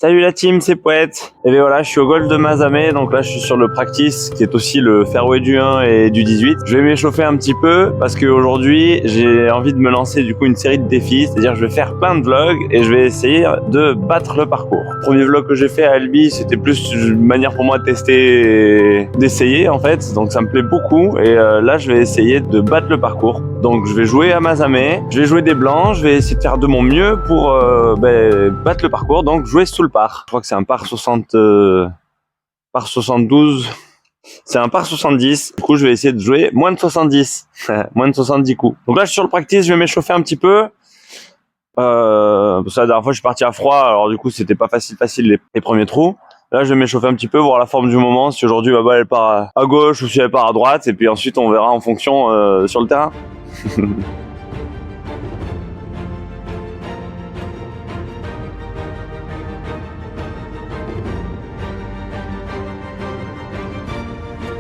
Salut la team, c'est Poète. Et bien voilà, je suis au golf de Mazamet, donc là je suis sur le practice qui est aussi le fairway du 1 et du 18. Je vais m'échauffer un petit peu parce qu'aujourd'hui j'ai envie de me lancer du coup une série de défis, c'est-à-dire je vais faire plein de vlogs et je vais essayer de battre le parcours. Le premier vlog que j'ai fait à Albi, c'était plus une manière pour moi de tester et d'essayer en fait, donc ça me plaît beaucoup et là je vais essayer de battre le parcours. Donc je vais jouer à Mazamet, je vais jouer des blancs, je vais essayer de faire de mon mieux pour battre le parcours, donc jouer sous le par. Je crois que c'est un par 60, par 72, c'est un par 70. Du coup je vais essayer de jouer moins de 70, moins de 70 coups. Donc là je suis sur le practice, je vais m'échauffer un petit peu. Parce que la dernière fois je suis parti à froid, alors du coup c'était pas facile les premiers trous. Là je vais m'échauffer un petit peu, voir la forme du moment, si aujourd'hui ma balle elle part à gauche ou si elle part à droite, et puis ensuite on verra en fonction sur le terrain.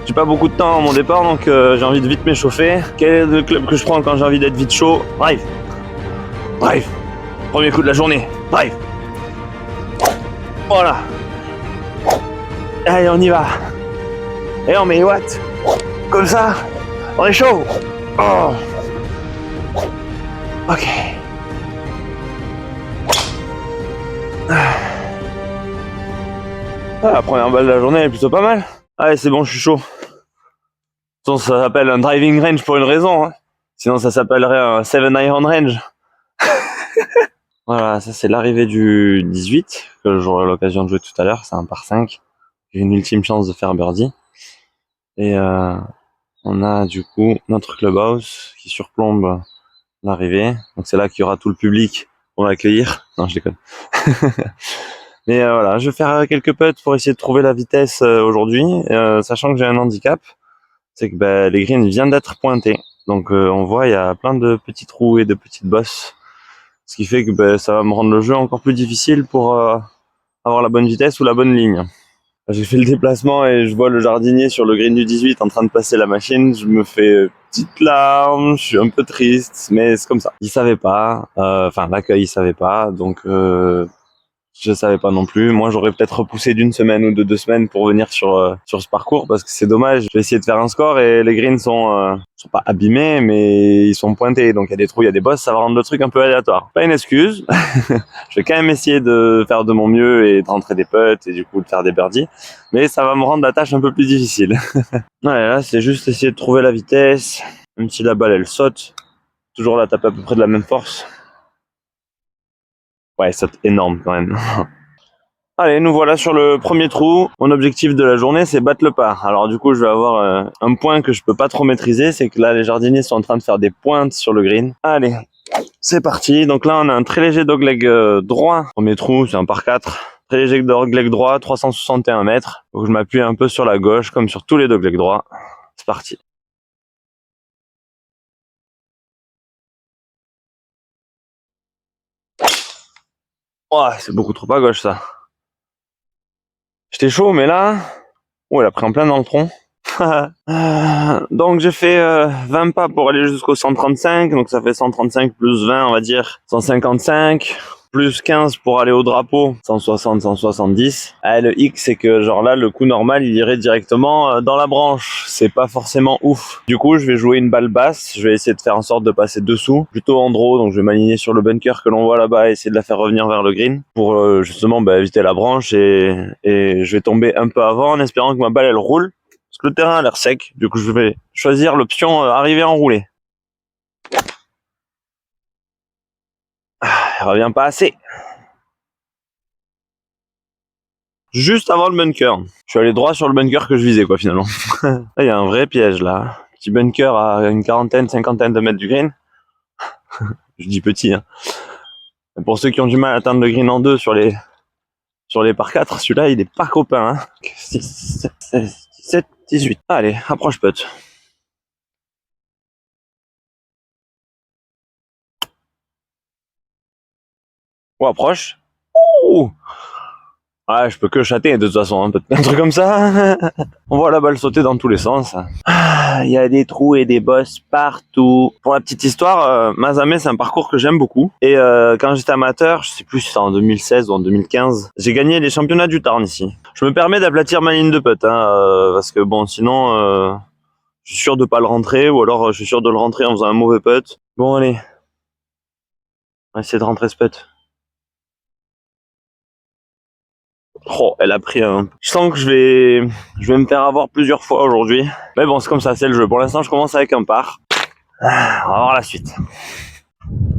J'ai pas beaucoup de temps à mon départ, donc j'ai envie de vite m'échauffer. Quel est le club que je prends quand j'ai envie d'être vite chaud? Drive. Drive. Premier coup de la journée. Drive. Voilà. Allez, on y va. Et on met les watts. Comme ça. On est chaud. Oh. Ok. Ah, la première balle de la journée elle est plutôt pas mal. Allez, c'est bon, je suis chaud. Ça s'appelle un driving range pour une raison. Hein. Sinon, ça s'appellerait un 7-iron range. Voilà, ça c'est l'arrivée du 18, que j'aurai l'occasion de jouer tout à l'heure. C'est un par 5. J'ai une ultime chance de faire birdie. Et on a du coup notre clubhouse qui surplombe l'arrivée. Donc c'est là qu'il y aura tout le public pour l'accueillir. Non, je déconne. Mais voilà, je vais faire quelques putts pour essayer de trouver la vitesse aujourd'hui, sachant que j'ai un handicap. C'est que les greens viennent d'être pointés. Donc on voit, il y a plein de petits trous et de petites bosses. Ce qui fait que ça va me rendre le jeu encore plus difficile pour avoir la bonne vitesse ou la bonne ligne. J'ai fait le déplacement et je vois le jardinier sur le green du 18 en train de passer la machine. Je me fais petite larme, je suis un peu triste, mais c'est comme ça. Il savait pas, enfin l'accueil il savait pas, donc je savais pas non plus. Moi, j'aurais peut-être repoussé d'une semaine ou de 2 semaines pour venir sur ce parcours parce que c'est dommage. Je vais essayer de faire un score et les greens sont pas abîmés, mais ils sont pointés. Donc il y a des trous, il y a des bosses, ça va rendre le truc un peu aléatoire. Pas une excuse. Je vais quand même essayer de faire de mon mieux et de rentrer des putts et du coup de faire des birdies, mais ça va me rendre la tâche un peu plus difficile. Ouais, là, c'est juste essayer de trouver la vitesse. Même si la balle elle saute, toujours la taper à peu près de la même force. Ouais, elle saute énorme quand même. Allez, nous voilà sur le premier trou. Mon objectif de la journée, c'est battre le par. Alors du coup, je vais avoir un point que je peux pas trop maîtriser, c'est que là, les jardiniers sont en train de faire des pointes sur le green. Allez, c'est parti. Donc là, on a un très léger dogleg droit. Premier trou, c'est un par 4. Très léger dogleg droit, 361 mètres. Donc je m'appuie un peu sur la gauche, comme sur tous les doglegs droits. C'est parti. Oh, c'est beaucoup trop à gauche ça. J'étais chaud, mais là... Oh, elle a pris en plein dans le tronc. Donc j'ai fait 20 pas pour aller jusqu'au 135, donc ça fait 135 plus 20, on va dire 155, plus 15 pour aller au drapeau, 160, 170. Ah, le hic, c'est que genre là, le coup normal, il irait directement dans la branche. C'est pas forcément ouf. Du coup, je vais jouer une balle basse, je vais essayer de faire en sorte de passer dessous, plutôt en draw, donc je vais m'aligner sur le bunker que l'on voit là-bas et essayer de la faire revenir vers le green pour justement éviter la branche et je vais tomber un peu avant en espérant que ma balle elle roule. Parce que le terrain a l'air sec, du coup je vais choisir l'option arriver enroulé. Elle revient pas assez. Juste avant le bunker. Je suis allé droit sur le bunker que je visais quoi finalement. Là il y a un vrai piège là. Petit bunker à une quarantaine, cinquantaine de mètres du green. Je dis petit hein. Et pour ceux qui ont du mal à atteindre le green en deux sur les par 4, celui-là il est pas copain hein. 6, 7, 16, 17, 18. Allez, approche putt. Oh, approche. Ouh. Ouais, je peux que chater de toute façon, hein, un truc comme ça. On voit la balle sauter dans tous les sens. Il y a des trous et des bosses partout. Pour la petite histoire, Mazamet, c'est un parcours que j'aime beaucoup. Et quand j'étais amateur, je sais plus si c'était en 2016 ou en 2015, j'ai gagné les championnats du Tarn ici. Je me permets d'aplatir ma ligne de putt, hein, parce que bon, sinon, je suis sûr de pas le rentrer, ou alors je suis sûr de le rentrer en faisant un mauvais putt. Bon, allez. On va essayer de rentrer ce putt. Oh, elle a pris un... Je sens que je vais me faire avoir plusieurs fois aujourd'hui. Mais bon, c'est comme ça, c'est le jeu. Pour l'instant, je commence avec un par. On va voir la suite.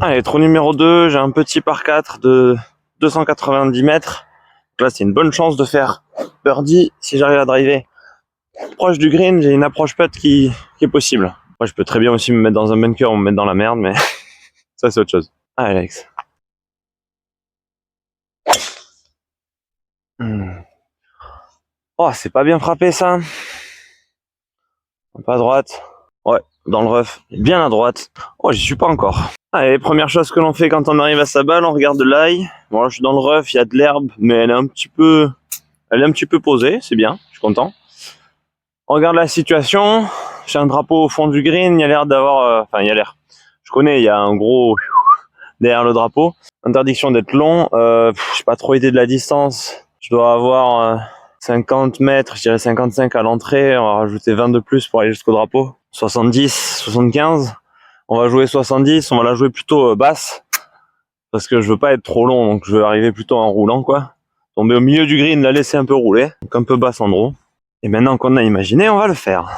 Allez, trou numéro 2, j'ai un petit par 4 de 290 mètres. Donc là, c'est une bonne chance de faire birdie si j'arrive à driver proche du green. J'ai une approche putt qui est possible. Moi, je peux très bien aussi me mettre dans un bunker ou me mettre dans la merde, mais ça, c'est autre chose. Allez, Alex. Oh, c'est pas bien frappé, ça. Pas à droite. Ouais, dans le rough. Bien à droite. Oh, j'y suis pas encore. Allez, première chose que l'on fait quand on arrive à sa balle, on regarde de l'ail. Bon, là, je suis dans le rough, il y a de l'herbe, mais elle est un petit peu posée, c'est bien, je suis content. On regarde la situation. J'ai un drapeau au fond du green, il y a l'air d'avoir... Enfin, il y a l'air. Je connais, il y a un gros... derrière le drapeau. Interdiction d'être long. J'ai pas trop idée de la distance. Je dois avoir 50 mètres, je dirais 55 à l'entrée. On va rajouter 20 de plus pour aller jusqu'au drapeau. 70, 75. On va jouer 70, on va la jouer plutôt basse. Parce que je veux pas être trop long, donc je veux arriver plutôt en roulant, quoi. Tomber au milieu du green, la laisser un peu rouler. Donc un peu basse en draw. Et maintenant qu'on a imaginé, on va le faire.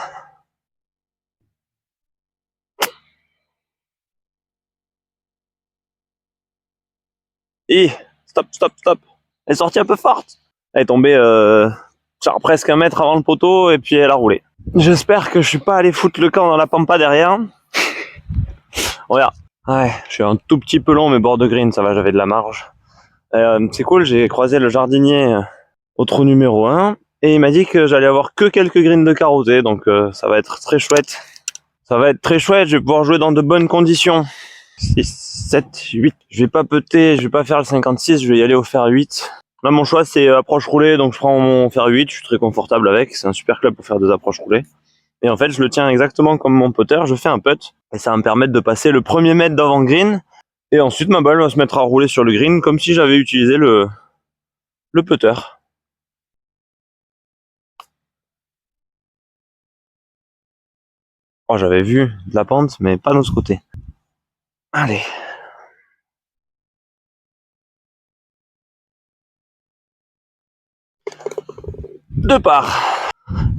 Et stop, stop, stop. Elle est sortie un peu forte. Elle est tombée genre presque un mètre avant le poteau et puis elle a roulé. J'espère que je suis pas allé foutre le camp dans la pampa derrière. Regarde. Ouais, je suis un tout petit peu long, mais bord de green, ça va, j'avais de la marge. C'est cool, j'ai croisé le jardinier au trou numéro 1 et il m'a dit que j'allais avoir que quelques greens de carotté, donc ça va être très chouette. Ça va être très chouette, je vais pouvoir jouer dans de bonnes conditions. 6, 7, 8. Je vais pas putter, je vais pas faire le 56, je vais y aller au fer 8. Là, mon choix, c'est approche roulée, donc je prends mon fer 8, je suis très confortable avec. C'est un super club pour faire des approches roulées. Et en fait, je le tiens exactement comme mon putter, je fais un putt, et ça va me permettre de passer le premier mètre d'avant green, et ensuite ma balle va se mettre à rouler sur le green, comme si j'avais utilisé le putter. Oh, j'avais vu de la pente, mais pas de ce côté. Allez. Deux parts.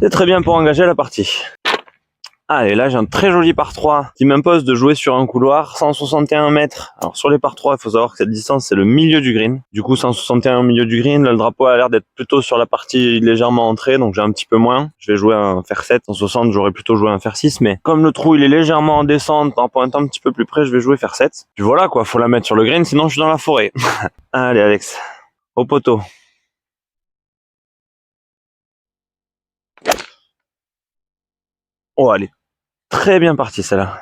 C'est très bien pour engager la partie. Allez, là j'ai un très joli par 3 qui m'impose de jouer sur un couloir 161 mètres. Alors sur les par 3, il faut savoir que cette distance c'est le milieu du green. Du coup 161 au milieu du green, là le drapeau a l'air d'être plutôt sur la partie légèrement entrée, donc j'ai un petit peu moins. Je vais jouer un fer 7, 160 j'aurais plutôt joué un fer 6, mais comme le trou il est légèrement en descente, en pointant un petit peu plus près, je vais jouer fer 7. Puis voilà quoi, faut la mettre sur le green, sinon je suis dans la forêt. Allez Alex, au poteau. Oh allez, très bien parti celle-là.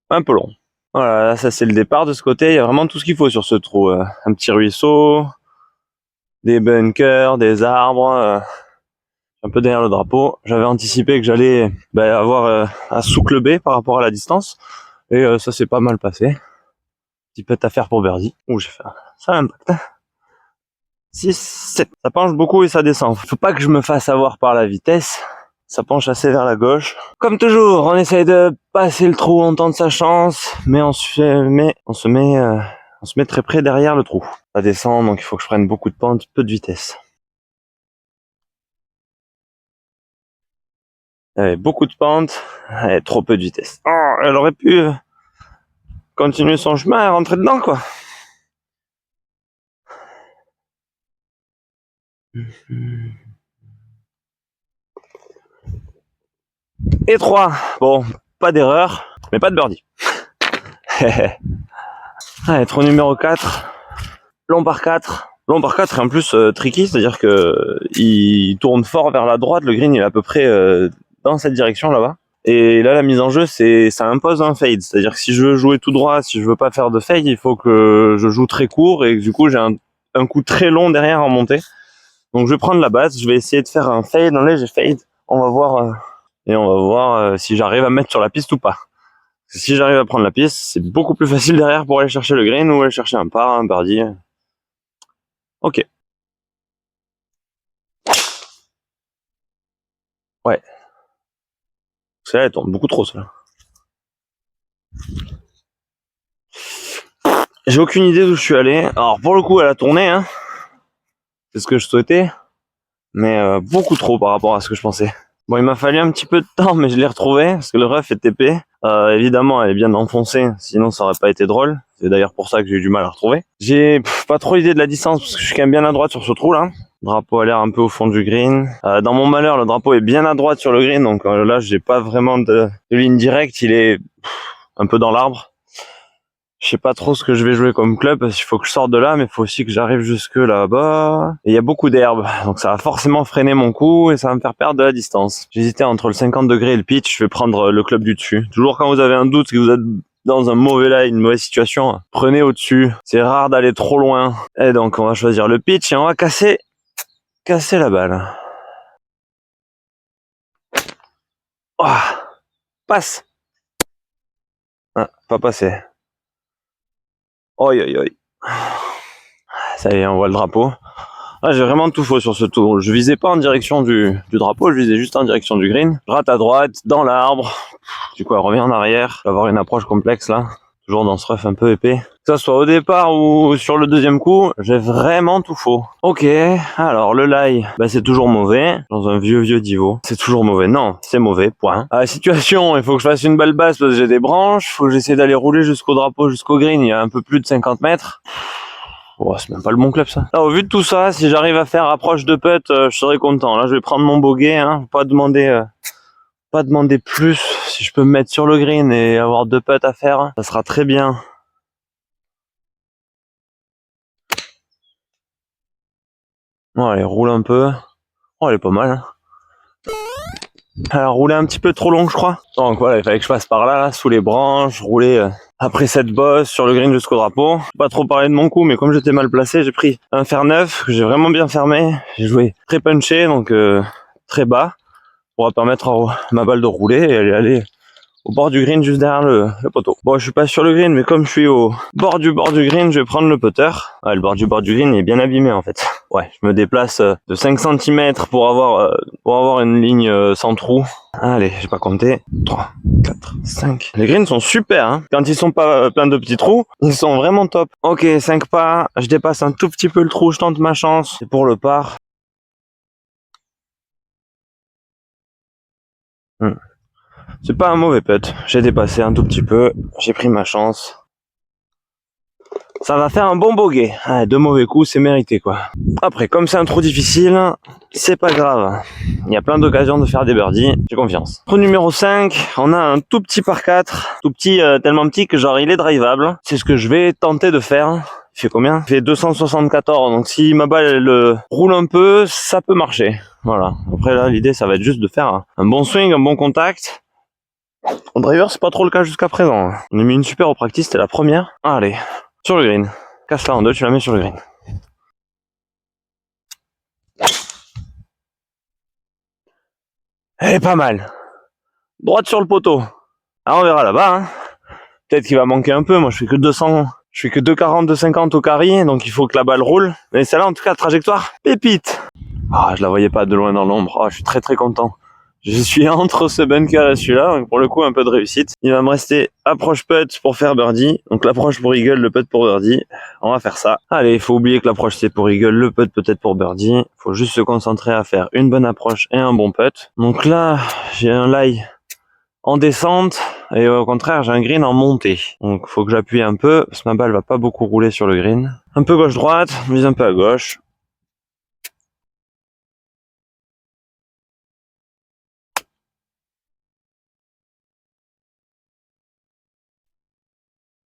Un peu long. Voilà, ça c'est le départ de ce côté, il y a vraiment tout ce qu'il faut sur ce trou. Un petit ruisseau, des bunkers, des arbres, un peu derrière le drapeau. J'avais anticipé que j'allais avoir à sous-cluber par rapport à la distance, et ça s'est pas mal passé. Petit peu à faire pour birdie. Ouh, j'ai fait ça impact. 6, 7. Ça penche beaucoup et ça descend. Faut pas que je me fasse avoir par la vitesse. Ça penche assez vers la gauche. Comme toujours, on essaye de passer le trou, on tente sa chance, mais on se met très près derrière le trou. Ça descend, donc il faut que je prenne beaucoup de pente, peu de vitesse. Beaucoup de pente, trop peu de vitesse. Oh, elle aurait pu continuer son chemin et rentrer dedans, quoi. Et 3. Bon, pas d'erreur, mais pas de birdie. Allez, trou numéro 4. Long par 4. Long par 4 et en plus tricky, c'est-à-dire que il tourne fort vers la droite, le green il est à peu près dans cette direction là-bas. Et là la mise en jeu ça impose un fade, c'est-à-dire que si je veux jouer tout droit, si je veux pas faire de fade, il faut que je joue très court et du coup j'ai un un coup très long derrière en montée. Donc je vais prendre la base, je vais essayer de faire un fade, un léger fade. On va voir et on va voir si j'arrive à me mettre sur la piste ou pas. Si j'arrive à prendre la piste, c'est beaucoup plus facile derrière pour aller chercher le green ou aller chercher un par, un birdie. Ok. Ouais. Celle-là, elle tombe beaucoup trop, celle-là. J'ai aucune idée d'où je suis allé. Alors pour le coup, elle a tourné, hein. C'est ce que je souhaitais. Mais beaucoup trop par rapport à ce que je pensais. Bon, il m'a fallu un petit peu de temps, mais je l'ai retrouvé, parce que le rough est épais. Évidemment, elle est bien enfoncée, sinon ça aurait pas été drôle. C'est d'ailleurs pour ça que j'ai eu du mal à retrouver. J'ai pas trop idée de la distance, parce que je suis quand même bien à droite sur ce trou là. Le drapeau a l'air un peu au fond du green. Dans mon malheur, le drapeau est bien à droite sur le green, donc là, j'ai pas vraiment de ligne directe, il est un peu dans l'arbre. Je sais pas trop ce que je vais jouer comme club parce qu'il faut que je sorte de là, mais il faut aussi que j'arrive jusque là-bas. Et il y a beaucoup d'herbe, donc ça va forcément freiner mon coup et ça va me faire perdre de la distance. J'hésitais entre le 50 degrés et le pitch, je vais prendre le club du dessus. Toujours quand vous avez un doute, que vous êtes dans un mauvais lie, une mauvaise situation, prenez au-dessus. C'est rare d'aller trop loin. Et donc on va choisir le pitch et on va casser la balle. Oh, passe. Ah, pas passé. Oi, oi, oi. Ça y est, on voit le drapeau. Ah, j'ai vraiment tout faux sur ce tour. Je visais pas en direction du drapeau, je visais juste en direction du green. Je rate à droite, dans l'arbre. Du coup, elle revient en arrière. Je vais avoir une approche complexe là. Toujours dans ce rough un peu épais. Que ça soit au départ ou sur le deuxième coup, j'ai vraiment tout faux. Ok, alors le lie, bah c'est toujours mauvais. Dans un vieux divo, c'est toujours mauvais. Non, c'est mauvais, point. La situation, il faut que je fasse une balle basse parce que j'ai des branches. Faut que j'essaie d'aller rouler jusqu'au drapeau, jusqu'au green. Il y a un peu plus de 50 mètres. Oh, c'est même pas le bon club ça. Là, au vu de tout ça, si j'arrive à faire approche de putt, je serai content. Là, je vais prendre mon bogey, hein. Pas demander plus. Si je peux me mettre sur le green et avoir 2 putts à faire, ça sera très bien. Oh, allez, roule un peu. Oh, elle est pas mal. Hein. Elle a roulé un petit peu trop long, je crois. Donc voilà, il fallait que je passe par là, sous les branches, rouler après cette bosse sur le green jusqu'au drapeau. Pas trop parler de mon coup, mais comme j'étais mal placé, j'ai pris un fer 9 que j'ai vraiment bien fermé. J'ai joué très punché, donc très bas, pour permettre à ma balle de rouler et elle est allée au bord du green juste derrière le poteau. Bon, je suis pas sur le green, mais comme je suis au bord du green, je vais prendre le putter. Ah, le bord du green est bien abîmé en fait. Ouais, je me déplace de 5 cm pour avoir une ligne sans trou. Allez, j'ai pas compté. 3, 4, 5. Les greens sont super, hein. Quand ils sont pas plein de petits trous, ils sont vraiment top. Ok, 5 pas, je dépasse un tout petit peu le trou, je tente ma chance. C'est pour le par. C'est pas un mauvais putt. J'ai dépassé un tout petit peu. J'ai pris ma chance. Ça va faire un bon bogey. Ah, 2 mauvais coups, c'est mérité quoi. Après, comme c'est un trou difficile, c'est pas grave. Il y a plein d'occasions de faire des birdies. J'ai confiance. Trou numéro 5, on a un tout petit par 4. Tout petit, tellement petit que genre il est drivable. C'est ce que je vais tenter de faire. Il fait combien? Il fait 274. Donc si ma balle elle, roule un peu, ça peut marcher. Voilà. Après là, l'idée ça va être juste de faire un bon swing, un bon contact. En driver, c'est pas trop le cas jusqu'à présent. On a mis une super au practice, c'était la première. Allez, sur le green. Casse-la en deux, tu la mets sur le green. Elle est pas mal. Droite sur le poteau. Alors on verra là-bas. Hein. Peut-être qu'il va manquer un peu. Moi, je fais que 200. Je fais que 2,40, 2,50 au carré, donc il faut que la balle roule. Mais celle-là, en tout cas, trajectoire, pépite. Ah, je la voyais pas de loin dans l'ombre. Ah, je suis très très content. Je suis entre ce bunker et celui-là, donc pour le coup un peu de réussite. Il va me rester approche putt pour faire birdie, donc l'approche pour eagle, le putt pour birdie. On va faire ça. Allez, il faut oublier que l'approche c'est pour eagle, le putt peut-être pour birdie. Il faut juste se concentrer à faire une bonne approche et un bon putt. Donc là, j'ai un lie en descente et au contraire j'ai un green en montée. Donc il faut que j'appuie un peu, parce que ma balle va pas beaucoup rouler sur le green. Un peu gauche-droite, mise un peu à gauche.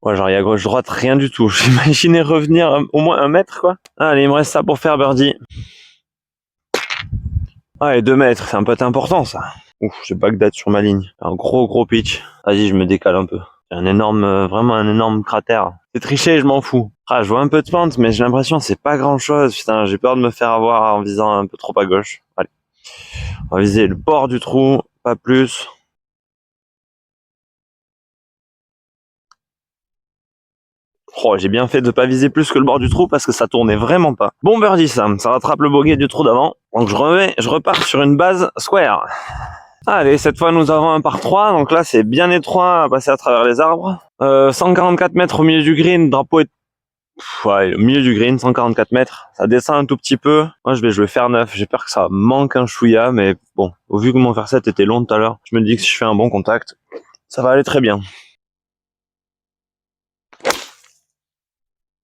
Ouais, genre il y a gauche-droite, rien du tout. J'imaginais revenir au moins 1 mètre, quoi. Allez, il me reste ça pour faire birdie. Ah, et 2 mètres, c'est un putt important, ça. Ouf, j'ai Bagdad sur ma ligne. Un gros pitch. Vas-y, je me décale un peu. C'est un énorme, vraiment un énorme cratère. C'est triché, je m'en fous. Ah, je vois un peu de pente, mais j'ai l'impression que c'est pas grand chose. Putain, j'ai peur de me faire avoir en visant un peu trop à gauche. Allez. On va viser le bord du trou, pas plus. Oh, j'ai bien fait de pas viser plus que le bord du trou parce que ça tournait vraiment pas. Bon birdie ça rattrape le bogey du trou d'avant. Donc je repars sur une base square. Allez, cette fois nous avons un par 3, donc là c'est bien étroit à passer à travers les arbres. 144 mètres au milieu du green, drapeau est... ouais, au milieu du green, 144 mètres. Ça descend un tout petit peu. Moi je vais jouer fer 9, j'ai peur que ça manque un chouïa, mais bon, au vu que mon fer 7 était long tout à l'heure, je me dis que si je fais un bon contact, ça va aller très bien.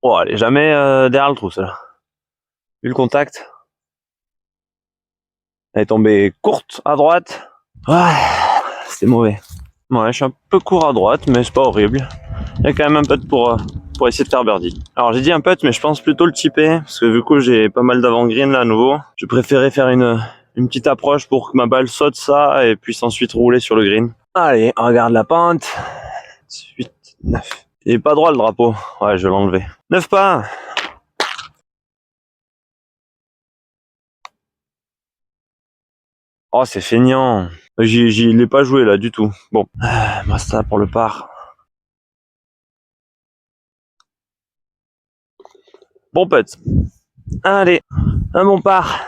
Oh, elle est jamais derrière le trou celle-là. Vu le contact. Elle est tombée courte à droite. Ouais, c'était mauvais. Ouais, je suis un peu court à droite, mais c'est pas horrible. Il y a quand même un putt pour essayer de faire birdie. Alors j'ai dit un putt, mais je pense plutôt le chipper, parce que vu que j'ai pas mal d'avant-green là à nouveau, je préférais faire une petite approche pour que ma balle saute ça et puisse ensuite rouler sur le green. Allez, on regarde la pente. 8, 9. Il est pas droit le drapeau. Ouais, je vais l'enlever. 9 pas. Oh, c'est feignant. J'y l'ai pas joué là du tout. Bon, basta pour le par. Bon putt. Allez, un bon par.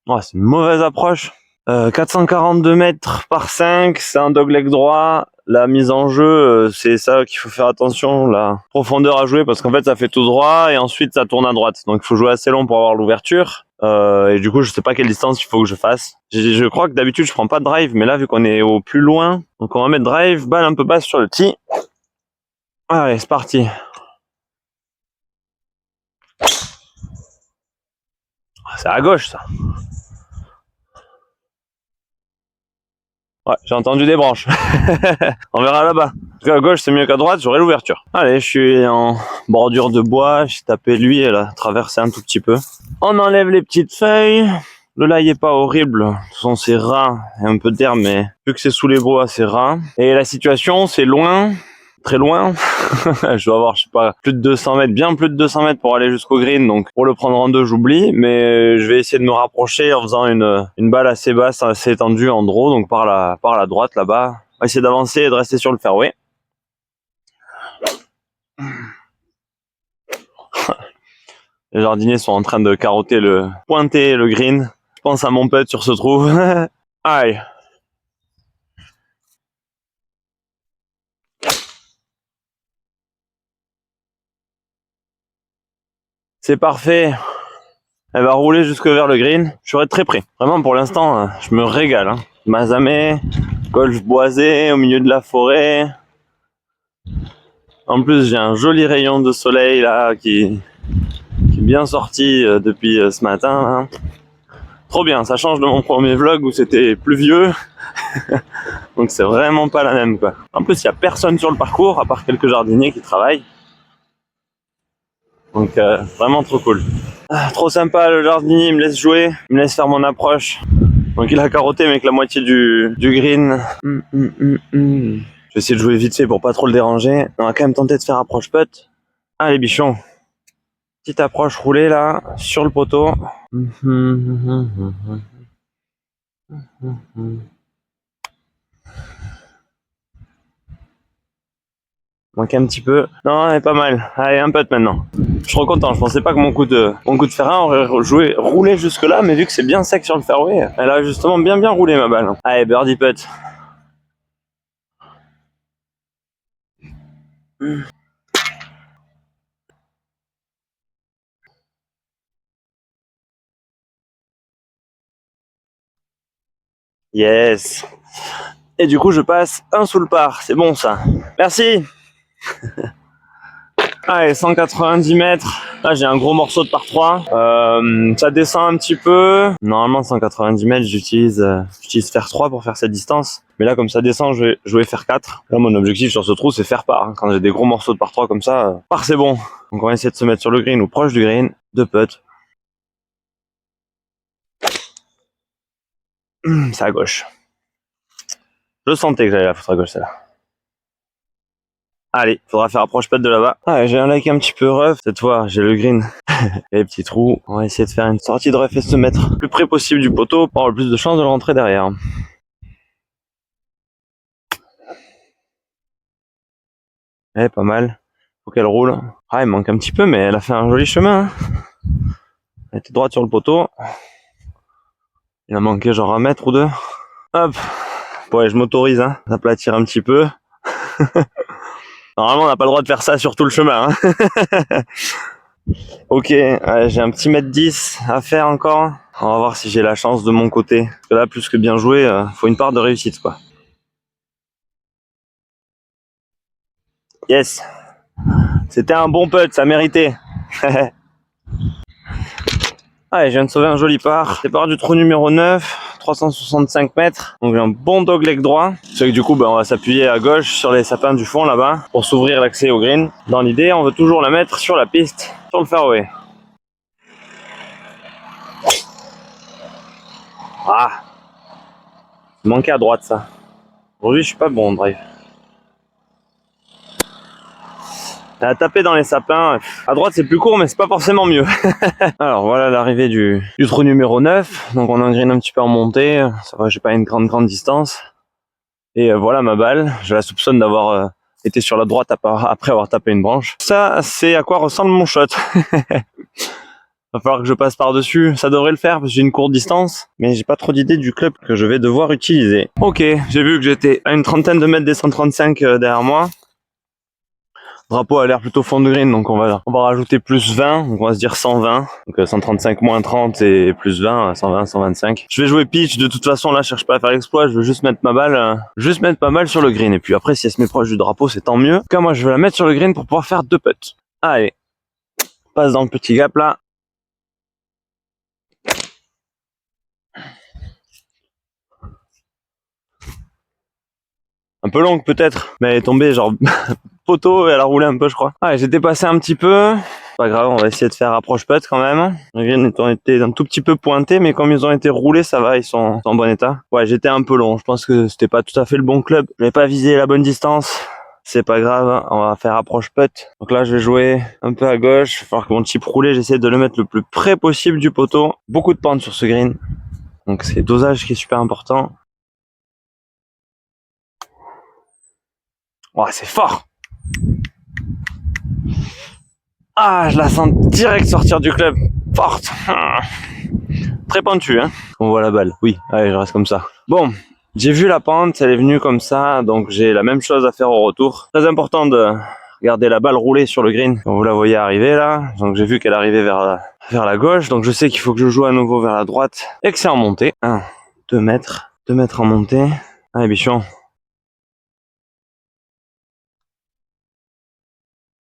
Oh, c'est une mauvaise approche. 442 mètres par 5, c'est un dogleg droit. La mise en jeu, c'est ça qu'il faut faire attention, la profondeur à jouer, parce qu'en fait ça fait tout droit et ensuite ça tourne à droite. Donc il faut jouer assez long pour avoir l'ouverture. Et du coup je sais pas quelle distance il faut que je fasse. Je crois que d'habitude je prends pas de drive, mais là vu qu'on est au plus loin, donc on va mettre drive, balle un peu basse sur le tee. Allez, c'est parti. C'est à gauche ça. Ouais, j'ai entendu des branches. On verra là-bas. Parce qu'à gauche, c'est mieux qu'à droite, j'aurai l'ouverture. Allez, je suis en bordure de bois, j'ai tapé lui, elle a traversé un tout petit peu. On enlève les petites feuilles. Le laï est pas horrible. De toute façon, c'est ras. Il y a un peu d'air, mais vu que c'est sous les bois, c'est ras. Et la situation, c'est loin. Très loin. Je dois avoir, je sais pas, plus de 200 mètres, bien plus de 200 mètres pour aller jusqu'au green. Donc, pour le prendre en deux, j'oublie. Mais je vais essayer de me rapprocher en faisant une balle assez basse, assez étendue en draw. Donc, par la droite, là-bas. On va essayer d'avancer et de rester sur le fairway. Les jardiniers sont en train de pointer le green. Je pense à mon putt sur ce trou. Aïe. C'est parfait. Elle va rouler jusque vers le green. Je serai très près. Vraiment, pour l'instant, je me régale. Mazamet, golf boisé au milieu de la forêt. En plus, j'ai un joli rayon de soleil là qui est bien sorti depuis ce matin. Trop bien, ça change de mon premier vlog où c'était pluvieux. Donc c'est vraiment pas la même quoi. En plus, il y a personne sur le parcours à part quelques jardiniers qui travaillent. Donc vraiment trop cool. Trop sympa, le jardinier il me laisse jouer, il me laisse faire mon approche. Donc il a carotté mais avec la moitié du green. Je vais essayer de jouer vite fait pour pas trop le déranger. On va quand même tenter de faire approche putt. Allez bichon. Petite approche roulée là, sur le poteau. Manque un petit peu. Non, elle est pas mal. Allez, un putt maintenant. Je suis trop content. Je pensais pas que mon coup de fer 1 aurait roulé jusque là, mais vu que c'est bien sec sur le fairway, elle a justement bien roulé ma balle. Allez, birdie putt. Yes. Et du coup, je passe un sous le par. C'est bon ça. Merci. Allez, 190 mètres. Là, j'ai un gros morceau de par 3. Ça descend un petit peu. Normalement, 190 mètres, j'utilise faire 3 pour faire cette distance. Mais là, comme ça descend, je vais jouer faire 4. Là, mon objectif sur ce trou, c'est faire par. Quand j'ai des gros morceaux de par 3 comme ça, par c'est bon. Donc, on va essayer de se mettre sur le green ou proche du green. Deux putts. C'est à gauche. Je sentais que j'allais la foutre à gauche, celle-là. Allez, faudra faire approche putt de là-bas. Ah, j'ai un like un petit peu rough. Cette fois, j'ai le green. Et les petits trous. On va essayer de faire une sortie de rough et se mettre le plus près possible du poteau pour avoir le plus de chances de le rentrer derrière. Eh, pas mal. Faut qu'elle roule. Ah, il manque un petit peu, mais elle a fait un joli chemin. Hein. Elle était droite sur le poteau. Il a manqué genre 1 mètre ou 2. Hop. Ouais, je m'autorise, hein, d'aplatir un petit peu. Normalement, on n'a pas le droit de faire ça sur tout le chemin. Hein. Ok, j'ai un petit mètre 10 à faire encore. On va voir si j'ai la chance de mon côté. Parce que là, plus que bien joué, faut une part de réussite, quoi. Yes. C'était un bon putt, ça méritait. Ah, je viens de sauver un joli par. Départ du trou numéro 9, 365 mètres. Donc j'ai un bon dogleg droit. C'est que du coup, on va s'appuyer à gauche sur les sapins du fond là-bas pour s'ouvrir l'accès au green. Dans l'idée, on veut toujours la mettre sur la piste, sur le fairway. Ah, il manquait à droite ça. Aujourd'hui, je suis pas bon en drive. Elle a tapé dans les sapins. À droite, c'est plus court, mais c'est pas forcément mieux. Alors, voilà l'arrivée du trou numéro 9. Donc, on a un green un petit peu en montée. Ça va, j'ai pas une grande distance. Et voilà ma balle. Je la soupçonne d'avoir été sur la droite après avoir tapé une branche. Ça, c'est à quoi ressemble mon shot. Va falloir que je passe par-dessus. Ça devrait le faire parce que j'ai une courte distance. Mais j'ai pas trop d'idée du club que je vais devoir utiliser. Ok, j'ai vu que j'étais à une trentaine de mètres des 135 derrière moi. Drapeau a l'air plutôt fond de green, donc on va rajouter plus 20, donc on va se dire 120. Donc 135 moins 30 et plus 20, 120, 125. Je vais jouer pitch, de toute façon là je cherche pas à faire l'exploit, je veux juste mettre ma balle, sur le green. Et puis après si elle se met proche du drapeau c'est tant mieux. En tout cas moi je vais la mettre sur le green pour pouvoir faire 2 putts. Allez, passe dans le petit gap là. Un peu longue peut-être, mais elle est tombée genre poteau et elle a roulé un peu je crois. Ah, j'ai dépassé un petit peu. Pas grave, on va essayer de faire approche putt quand même. Les greens ont été un tout petit peu pointés, mais comme ils ont été roulés, ça va, ils sont en bon état. Ouais, j'étais un peu long. Je pense que c'était pas tout à fait le bon club. Je n'avais pas visé la bonne distance. C'est pas grave, on va faire approche putt. Donc là, je vais jouer un peu à gauche. Il va falloir que mon chip roulé, j'essaie de le mettre le plus près possible du poteau. Beaucoup de pente sur ce green. Donc c'est le dosage qui est super important. Ouais, c'est fort. Ah, je la sens direct sortir du club. Forte. Très pentu, hein. On voit la balle. Oui, allez, je reste comme ça. Bon, j'ai vu la pente, elle est venue comme ça, donc j'ai la même chose à faire au retour. Très important de regarder la balle rouler sur le green. Quand vous la voyez arriver là, donc j'ai vu qu'elle arrivait vers la gauche, donc je sais qu'il faut que je joue à nouveau vers la droite et que c'est en montée. 1, 2 mètres, 2 mètres en montée. Allez, bichon.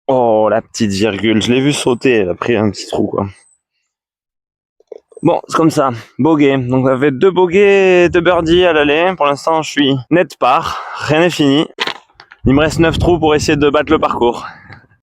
Oh, la petite virgule, je l'ai vu sauter, elle a pris un petit trou quoi. Bon, c'est comme ça, bogey. Donc ça fait 2 bogeys et 2 birdies à l'aller. Pour l'instant, je suis net par, rien n'est fini. Il me reste 9 trous pour essayer de battre le parcours.